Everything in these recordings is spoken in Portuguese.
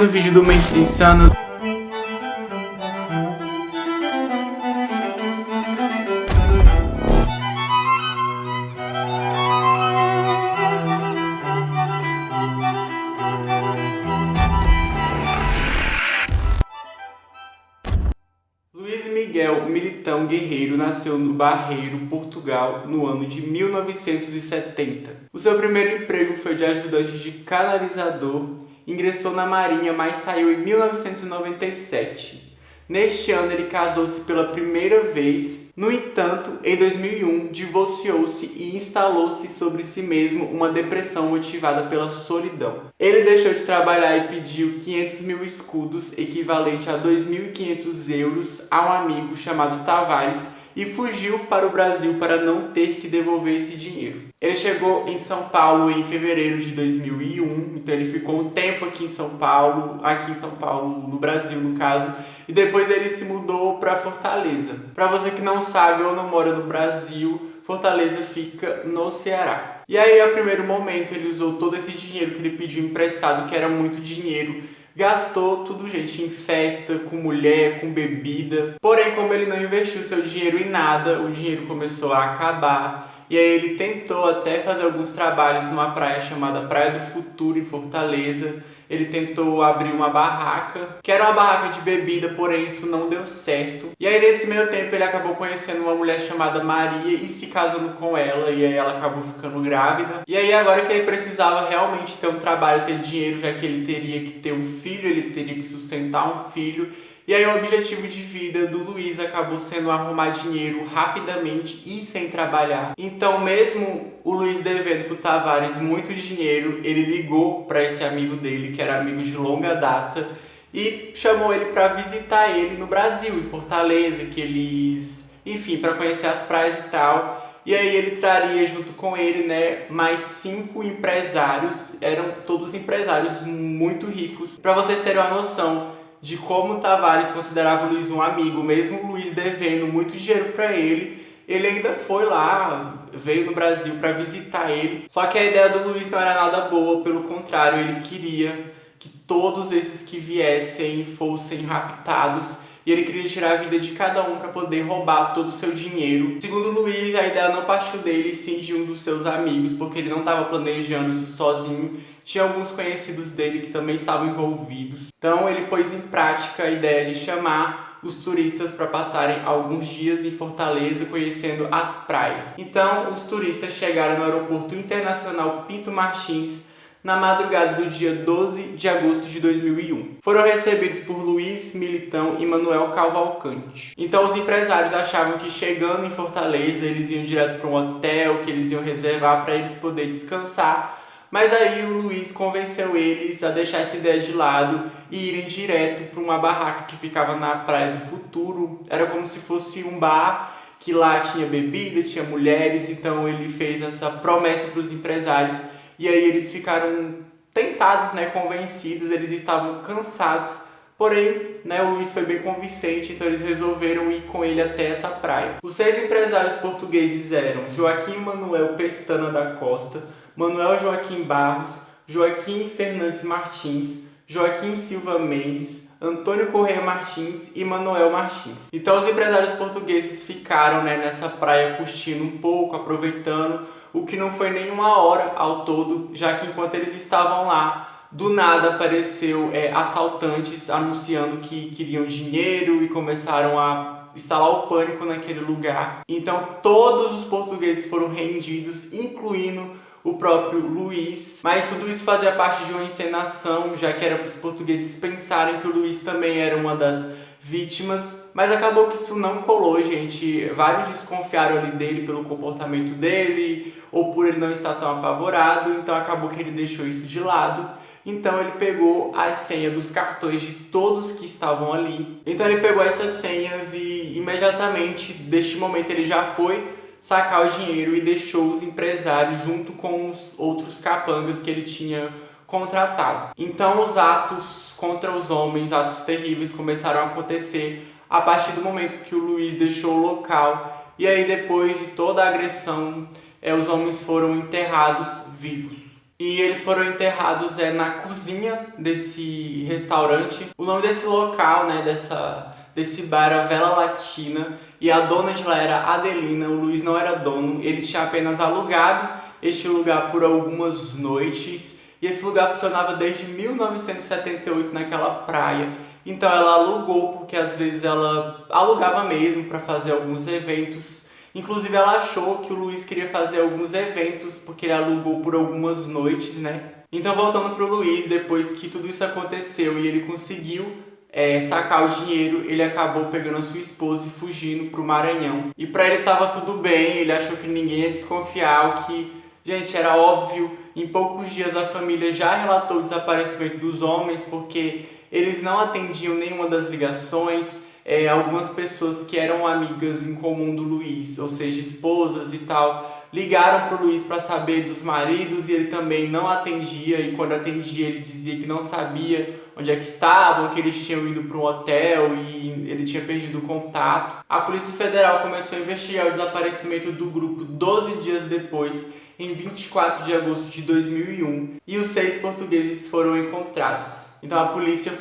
no vídeo do Mentes Insanas. Luiz Miguel Militão Guerreiro nasceu no Barreiro, Portugal, no ano de 1970. O seu primeiro emprego foi de ajudante de canalizador, ingressou na Marinha, mas saiu em 1997. Neste ano ele casou-se pela primeira vez. No entanto, em 2001, divorciou-se e instalou-se sobre si mesmo uma depressão motivada pela solidão. Ele deixou de trabalhar e pediu 500 mil escudos, equivalente a 2.500 euros, a um amigo chamado Tavares e fugiu para o Brasil para não ter que devolver esse dinheiro. Ele chegou em São Paulo em fevereiro de 2001, então ele ficou um tempo aqui em São Paulo, no Brasil no caso, e depois ele se mudou para Fortaleza. Para você que não sabe ou não mora no Brasil, Fortaleza fica no Ceará. E aí, a primeiro momento, ele usou todo esse dinheiro que ele pediu emprestado, que era muito dinheiro, gastou tudo, gente, em festa, com mulher, com bebida. Porém, como ele não investiu seu dinheiro em nada, o dinheiro começou a acabar. E aí ele tentou até fazer alguns trabalhos numa praia chamada Praia do Futuro, em Fortaleza. Ele tentou abrir uma barraca, que era uma barraca de bebida, porém isso não deu certo. E aí nesse meio tempo ele acabou conhecendo uma mulher chamada Maria e se casando com ela, e aí ela acabou ficando grávida. E aí agora que ele precisava realmente ter um trabalho, ter dinheiro, já que ele teria que ter um filho, ele teria que sustentar um filho. E aí o objetivo de vida do Luiz acabou sendo arrumar dinheiro rapidamente e sem trabalhar. Então mesmo o Luiz devendo pro Tavares muito dinheiro, ele ligou para esse amigo dele, que era amigo de longa data, e chamou ele para visitar ele no Brasil, em Fortaleza, para conhecer as praias e tal. E aí ele traria junto com ele, mais 5 empresários, eram todos empresários muito ricos. Para vocês terem uma noção de como o Tavares considerava o Luiz um amigo, mesmo o Luiz devendo muito dinheiro para ele ainda foi lá, veio no Brasil para visitar ele. Só que a ideia do Luiz não era nada boa, pelo contrário, ele queria que todos esses que viessem fossem raptados e ele queria tirar a vida de cada um para poder roubar todo o seu dinheiro. Segundo o Luiz, a ideia não partiu dele, sim de um dos seus amigos, porque ele não estava planejando isso sozinho. Tinha alguns conhecidos dele que também estavam envolvidos. Então ele pôs em prática a ideia de chamar os turistas para passarem alguns dias em Fortaleza conhecendo as praias. Então os turistas chegaram no aeroporto internacional Pinto Martins na madrugada do dia 12 de agosto de 2001. Foram recebidos por Luiz Militão e Manuel Cavalcante. Então os empresários achavam que chegando em Fortaleza eles iam direto para um hotel que eles iam reservar para eles poderem descansar. Mas aí o Luiz convenceu eles a deixar essa ideia de lado e irem direto para uma barraca que ficava na Praia do Futuro. Era como se fosse um bar, que lá tinha bebida, tinha mulheres, então ele fez essa promessa para os empresários. E aí eles ficaram tentados, convencidos, eles estavam cansados. Porém, o Luiz foi bem convincente, então eles resolveram ir com ele até essa praia. Os 6 empresários portugueses eram Joaquim Manuel Pestana da Costa, Manuel Joaquim Barros, Joaquim Fernandes Martins, Joaquim Silva Mendes, Antônio Correia Martins e Manuel Martins. Então os empresários portugueses ficaram nessa praia curtindo um pouco, aproveitando, o que não foi nem 1 hora ao todo, já que enquanto eles estavam lá, do nada apareceu assaltantes anunciando que queriam dinheiro e começaram a instalar o pânico naquele lugar. Então todos os portugueses foram rendidos, incluindo o próprio Luiz. Mas tudo isso fazia parte de uma encenação, já que era para os portugueses pensarem que o Luiz também era uma das vítimas. Mas acabou que isso não colou, gente. Vários desconfiaram ali dele pelo comportamento dele, ou por ele não estar tão apavorado, então acabou que ele deixou isso de lado. Então ele pegou a senha dos cartões de todos que estavam ali. Então ele pegou essas senhas e imediatamente, deste momento, ele já foi sacar o dinheiro e deixou os empresários junto com os outros capangas que ele tinha contratado. Então os atos contra os homens, atos terríveis, começaram a acontecer a partir do momento que o Luiz deixou o local. E aí depois de toda a agressão, os homens foram enterrados vivos. E eles foram enterrados na cozinha desse restaurante. O nome desse local, né, desse bar era Vela Latina. E a dona de lá era Adelina, o Luiz não era dono. Ele tinha apenas alugado este lugar por algumas noites. E esse lugar funcionava desde 1978 naquela praia. Então ela alugou porque às vezes ela alugava mesmo para fazer alguns eventos. Inclusive ela achou que o Luiz queria fazer alguns eventos porque ele alugou por algumas noites, né? Então voltando pro Luiz, depois que tudo isso aconteceu e ele conseguiu sacar o dinheiro, ele acabou pegando a sua esposa e fugindo pro Maranhão. E pra ele tava tudo bem, ele achou que ninguém ia desconfiar, o que, gente, era óbvio. Em poucos dias a família já relatou o desaparecimento dos homens porque eles não atendiam nenhuma das ligações. Algumas pessoas que eram amigas em comum do Luiz, ou seja, esposas e tal, ligaram pro Luiz para saber dos maridos e ele também não atendia, e quando atendia ele dizia que não sabia onde é que estavam, que eles tinham ido para um hotel e ele tinha perdido o contato. A Polícia Federal começou a investigar o desaparecimento do grupo 12 dias depois, em 24 de agosto de 2001, e os 6 portugueses foram encontrados. Então a polícia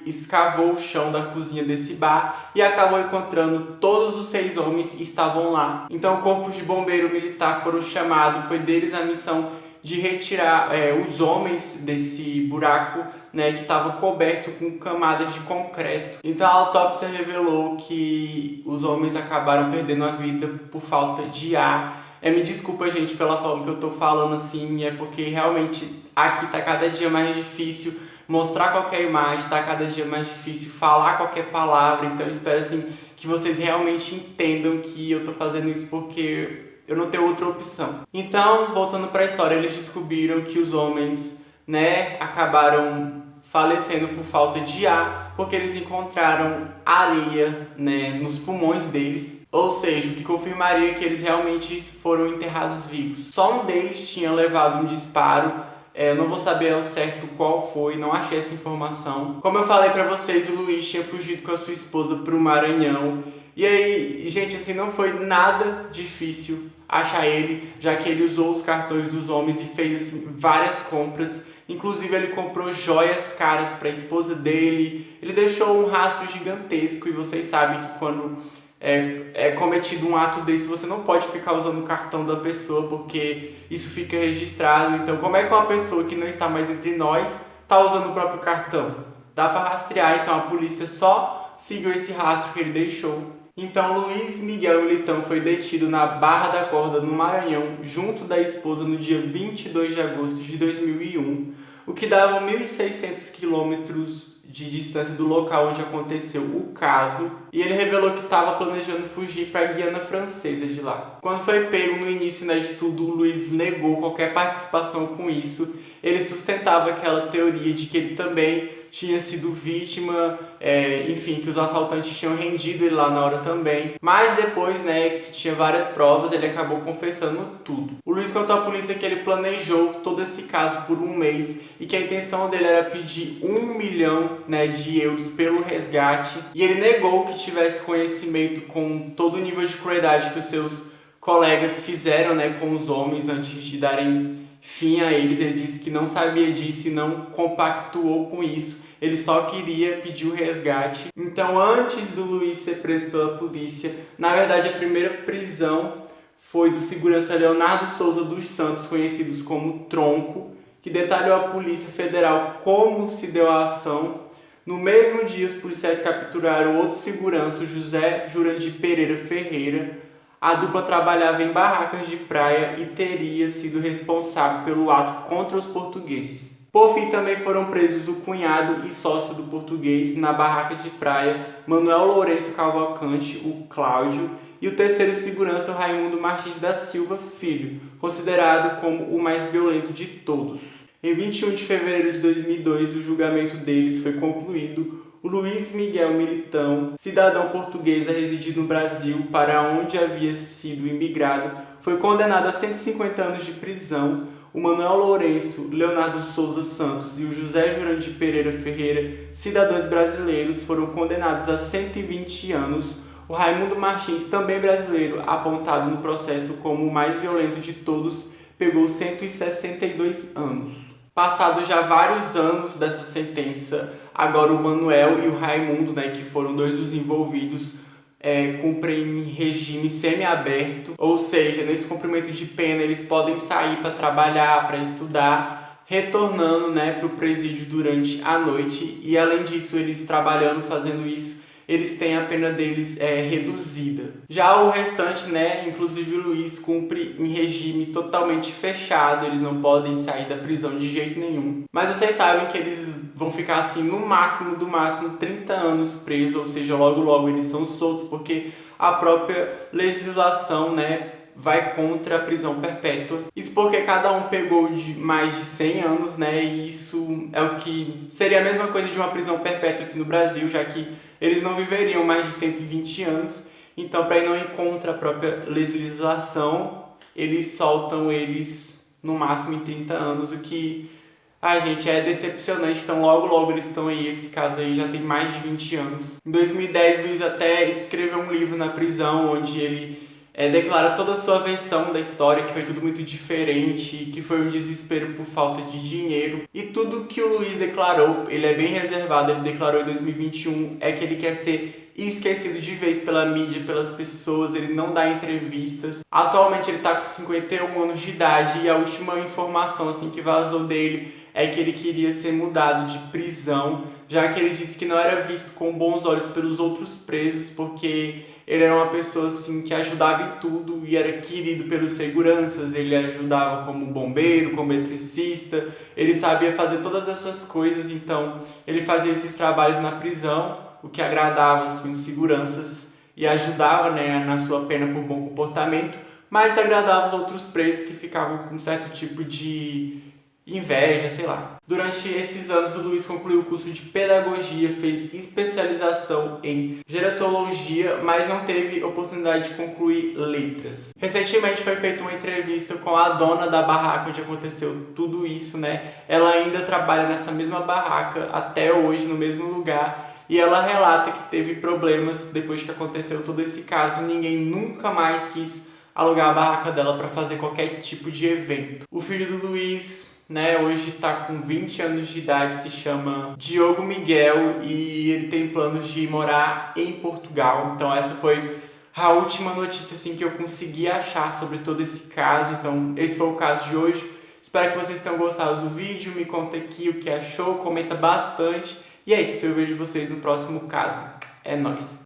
escavou o chão da cozinha desse bar e acabou encontrando todos os 6 homens que estavam lá. Então corpos de bombeiro militar foram chamados, foi deles a missão de retirar os homens desse buraco, né, que estava coberto com camadas de concreto. Então a autópsia revelou que os homens acabaram perdendo a vida por falta de ar. Me desculpa, gente, pela forma que eu tô falando assim, é porque realmente aqui tá cada dia mais difícil mostrar qualquer imagem, tá cada dia mais difícil falar qualquer palavra, então eu espero assim que vocês realmente entendam que eu tô fazendo isso porque eu não tenho outra opção. Então, voltando para a história, eles descobriram que os homens, né, acabaram falecendo por falta de ar, porque eles encontraram areia, né, nos pulmões deles. Ou seja, o que confirmaria que eles realmente foram enterrados vivos. Só um deles tinha levado um disparo. Eu não vou saber ao certo qual foi, não achei essa informação. Como eu falei pra vocês, o Luiz tinha fugido com a sua esposa pro Maranhão. E aí, gente, assim, não foi nada difícil achar ele, já que ele usou os cartões dos homens e fez, assim, várias compras. Inclusive, ele comprou joias caras pra esposa dele. Ele deixou um rastro gigantesco e vocês sabem que quando é cometido um ato desse, você não pode ficar usando o cartão da pessoa porque isso fica registrado. Então, como é que uma pessoa que não está mais entre nós está usando o próprio cartão? Dá para rastrear, então a polícia só seguiu esse rastro que ele deixou. Então, Luiz Miguel Militão foi detido na Barra da Corda, no Maranhão, junto da esposa no dia 22 de agosto de 2001, o que dava 1.600 quilômetros de distância do local onde aconteceu o caso, e ele revelou que estava planejando fugir para a Guiana Francesa de lá. Quando foi pego no início, né, de tudo, o Luiz negou qualquer participação com isso. Ele sustentava aquela teoria de que ele também tinha sido vítima, enfim, que os assaltantes tinham rendido ele lá na hora também. Mas depois, né, que tinha várias provas, ele acabou confessando tudo. O Luiz contou à polícia que ele planejou todo esse caso por um mês e que a intenção dele era pedir 1 milhão, né, de euros pelo resgate. E ele negou que tivesse conhecimento com todo o nível de crueldade que os seus colegas fizeram, né, com os homens antes de darem fim a eles. Ele disse que não sabia disso e não compactuou com isso. Ele só queria pedir o resgate. Então, antes do Luiz ser preso pela polícia, na verdade a primeira prisão foi do segurança Leonardo Souza dos Santos, conhecido como Tronco, que detalhou à Polícia Federal como se deu a ação. No mesmo dia, os policiais capturaram outro segurança, o José Jurandir Pereira Ferreira. A dupla trabalhava em barracas de praia e teria sido responsável pelo ato contra os portugueses. Por fim, também foram presos o cunhado e sócio do português na barraca de praia, Manuel Lourenço Cavalcante, o Cláudio, e o terceiro segurança, o Raimundo Martins da Silva Filho, considerado como o mais violento de todos. Em 21 de fevereiro de 2002, o julgamento deles foi concluído. O Luiz Miguel Militão, cidadão português a residir no Brasil, para onde havia sido imigrado, foi condenado a 150 anos de prisão. O Manuel Lourenço, Leonardo Souza Santos e o José Jurandir Pereira Ferreira, cidadãos brasileiros, foram condenados a 120 anos. O Raimundo Martins, também brasileiro, apontado no processo como o mais violento de todos pegou 162 anos. Passados já vários anos dessa sentença, agora o Manuel e o Raimundo, né, que foram dois dos envolvidos, cumprem regime semiaberto, ou seja, nesse cumprimento de pena eles podem sair para trabalhar, para estudar, retornando, né, para o presídio durante a noite, e além disso, eles trabalhando, fazendo isso, eles têm a pena deles reduzida. Já o restante, né, inclusive o Luiz, cumpre em regime totalmente fechado, eles não podem sair da prisão de jeito nenhum. Mas vocês sabem que eles vão ficar assim, no máximo, do máximo, 30 anos presos, ou seja, logo logo eles são soltos, porque a própria legislação, né, vai contra a prisão perpétua. Isso porque cada um pegou de mais de 100 anos, né, e isso é o que seria a mesma coisa de uma prisão perpétua aqui no Brasil, já que eles não viveriam mais de 120 anos, então para ir não ir contra a própria legislação, eles soltam eles no máximo em 30 anos, o que, gente, é decepcionante. Então logo logo eles estão aí, esse caso aí já tem mais de 20 anos. Em 2010, Luiz até escreveu um livro na prisão, onde ele declara toda a sua versão da história, que foi tudo muito diferente, que foi um desespero por falta de dinheiro. E tudo que o Luiz declarou, ele é bem reservado, ele declarou em 2021, é que ele quer ser esquecido de vez pela mídia, pelas pessoas, ele não dá entrevistas. Atualmente ele está com 51 anos de idade e a última informação assim, que vazou dele é que ele queria ser mudado de prisão, já que ele disse que não era visto com bons olhos pelos outros presos, porque ele era uma pessoa assim, que ajudava em tudo e era querido pelos seguranças, ele ajudava como bombeiro, como eletricista, ele sabia fazer todas essas coisas, então ele fazia esses trabalhos na prisão, o que agradava assim, os seguranças e ajudava, né, na sua pena por bom comportamento, mas desagradava os outros presos que ficavam com um certo tipo de inveja, sei lá. Durante esses anos, o Luiz concluiu o curso de pedagogia, fez especialização em gerontologia, mas não teve oportunidade de concluir letras. Recentemente foi feita uma entrevista com a dona da barraca onde aconteceu tudo isso, né? Ela ainda trabalha nessa mesma barraca até hoje, no mesmo lugar, e ela relata que teve problemas depois que aconteceu todo esse caso. Ninguém nunca mais quis alugar a barraca dela para fazer qualquer tipo de evento. O filho do Luiz, né, hoje está com 20 anos de idade, se chama Diogo Miguel e ele tem planos de morar em Portugal. Então essa foi a última notícia assim, que eu consegui achar sobre todo esse caso. Então esse foi o caso de hoje. Espero que vocês tenham gostado do vídeo. Me conta aqui o que achou, comenta bastante. E é isso, eu vejo vocês no próximo caso. É nóis!